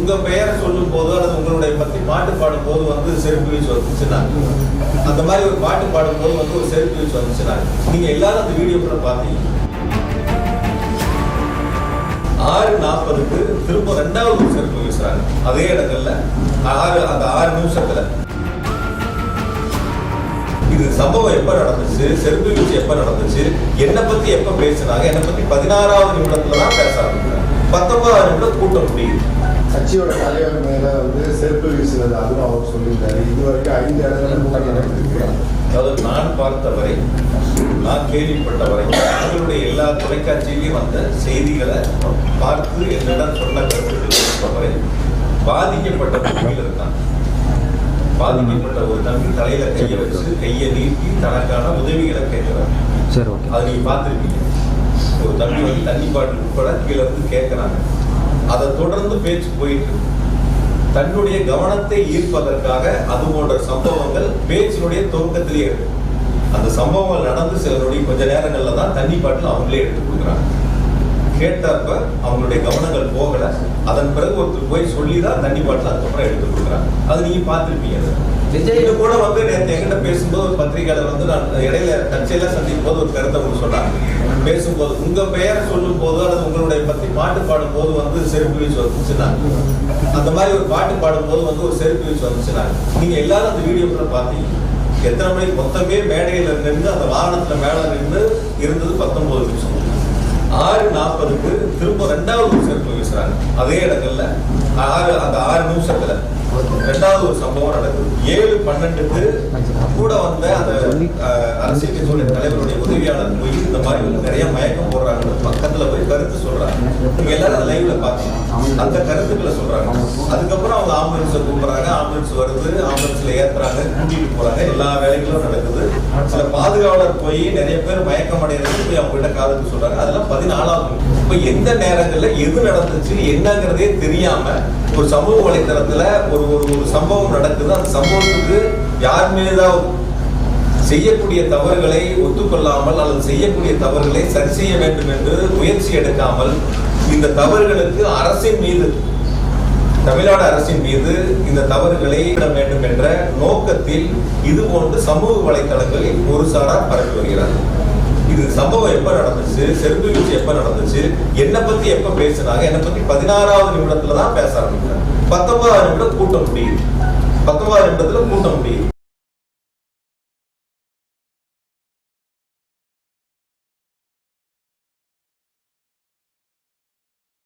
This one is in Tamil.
உங்க பெயரை சொல்லும் போது அல்லது உங்களுடைய பத்தி பாட்டு பாடும் போது வந்து செருப்பு வீச்சு வந்துச்சுன்னா, அந்த மாதிரி ஒரு பாட்டு பாடும் போது வந்து ஒரு செருப்பு வீச்சு வந்துச்சுன்னா, நீங்க எல்லாரும் அந்த வீடியோக்குள்ள பாத்தீங்க. 6:40க்கு திரும்ப 2வது ஒரு செருப்பு வீசுறாங்க அதே இடங்கள்ல. அந்த 6 நிமிஷத்துல இது சம்பவம் எப்ப நடந்துச்சு, செருப்பு வீச்சு எப்ப நடந்துச்சு, என்னை பத்தி எப்ப பேசினாங்க, என்னை பத்தி 16வது நிமிடத்துல தான் பேச ஆரம்பிக்கிறாங்க. 19வது நிமிடம் கூட்டம் முடியுது. கட்சியோட தலைவர் மேல வந்து செருப்பு வீசுறது அதுவும் அவர் சொல்லியிருந்தாரு. இது வரைக்கும் 5 இடங்கள் நடந்திருக்கிறாங்க. அதாவது நான் பார்த்தவரை, நான் கேள்விப்பட்டவரை, அவர்களுடைய எல்லா தொலைக்காட்சியிலையும் வந்த செய்திகளை பார்த்து என்னிடம் சொன்ன கருத்துக்களை பாதிக்கப்பட்ட தம்பியில் இருக்கான். பாதிக்கப்பட்ட ஒரு தம்பி தலையில கையை வச்சு கையை நீட்டி தனக்கான உதவிகளை கேட்கிறார். அதை நீங்க பார்த்துருப்பீங்க. ஒரு தம்பி வந்து தண்ணி பாட்டில் உட்பட கீழே இருந்து கேட்கிறாங்க. அதை தொடர்ந்து பேச்சு போயிட்டு தன்னுடைய கவனத்தை ஈர்ப்பதற்காக அது போன்ற சம்பவங்கள் பேச்சினுடைய துவக்கத்திலேயே இருக்கு. அந்த சம்பவங்கள் நடந்து சிலருடைய கொஞ்ச நேரங்கள்ல தான் தண்ணி பாட்டில் அவங்களே எடுத்து கொடுக்குறாங்க. கேட்டப்ப அவங்களுடைய கவனங்கள் போகல. அதன் பிறகு ஒருத்தர் போய் சொல்லிதான் தண்ணி பாட்டில் அதுக்கப்புறம் எடுத்து கொடுக்குறாங்க. அது நீங்க பார்த்துருப்பீங்க. இது கூட வந்து நேற்று என்கிட்ட பேசும்போது ஒரு பத்திரிகையாளர் வந்து நான் இடையில கட்சியில சந்திக்கும் போது ஒரு கருத்தை ஒன்று சொன்னாங்க. பேசும்போது உங்க பெயரை சொல்லும் போது அல்லது உங்களுடைய பத்தி பாட்டு பாடும் போது வந்து செருப்பு வீச்சு வந்துச்சுன்னா, அந்த மாதிரி ஒரு பாட்டு பாடும் போது வந்து ஒரு செருப்பு வீச்சு வந்துச்சுன்னா, நீங்க எல்லாரும் அந்த வீடியோக்குள்ள பாத்தீங்க. எத்தனை மணிக்கு மொத்தமே மேடையில நின்று அந்த வாகனத்துல மேல நின்று இருந்தது 19 நிமிஷம். 6:40க்கு திரும்ப 2வது ஒரு செருப்பு வீசுறாங்க அதே இடங்கள்ல. அந்த 6 நிமிஷத்துல 2வது ஒரு சம்பவம் நடக்குது. 7:12க்கு கூட வந்த அந்த அரசியல் கட்சியுடைய தலைவருடைய உதவியாளர் போய் இந்த மாதிரி நிறைய மயக்கம் போடுறாங்க பக்கத்துல போய் கருத்து சொல்றாங்க. நீங்க எல்லாரும் அந்த லைவ்ல பாத்தீங்க. அந்த கருத்துக்களை சொல்றாங்க. அதுக்கப்புறம் அவங்க ஆம்புலன்ஸை கூப்பிடுறாங்க. ஆம்புலன்ஸ் வருது, ஆம்புலன்ஸ்ல ஏத்துறாங்க, கூட்டிட்டு போறாங்க. எல்லா வேலைகளும் நடக்குது. சில பாதுகாவலர் போய் நிறைய பேர் மயக்கம் அடைகிறது போய் அவங்க கிட்ட காதுக்கு சொல்றாங்க. அதெல்லாம் 14வது. இப்ப எந்த நேரங்கள்ல எது நடந்துச்சு என்னங்கிறதே தெரியாம ஒரு சமூக வலைத்தளத்துல ஒரு சம்பவம் நடக்குது. அந்த சம்பவத்துக்கு யார் மீதாவது செய்யக்கூடிய தவறுகளை ஒத்துக்கொள்ளாமல் அல்லது செய்யக்கூடிய தவறுகளை சரி செய்ய வேண்டும் என்று முயற்சி எடுக்காமல் இந்த தவறுகளுக்கு அரசின் மீது, தமிழ்நாடு அரசின் மீது இந்த தவறுகளை இட வேண்டும் என்ற நோக்கத்தில் இது போன்று சமூக வலைத்தளங்களில் ஒரு சாரார் பரப்பி வருகிறார். இது சம்பவம் எப்ப நடந்துச்சு, செருப்பு வீச்சு எப்ப நடந்துச்சு, என்னை பத்தி எப்ப பேசினாங்க, என்னை பத்தி 16வது நிமிடத்துல தான் பேச ஆரம்பிக்கிறாங்க. 19வது நிமிடம் கூட்டம் முடியுது. 19வது நிமிடத்துல கூட்டம் முடியுது.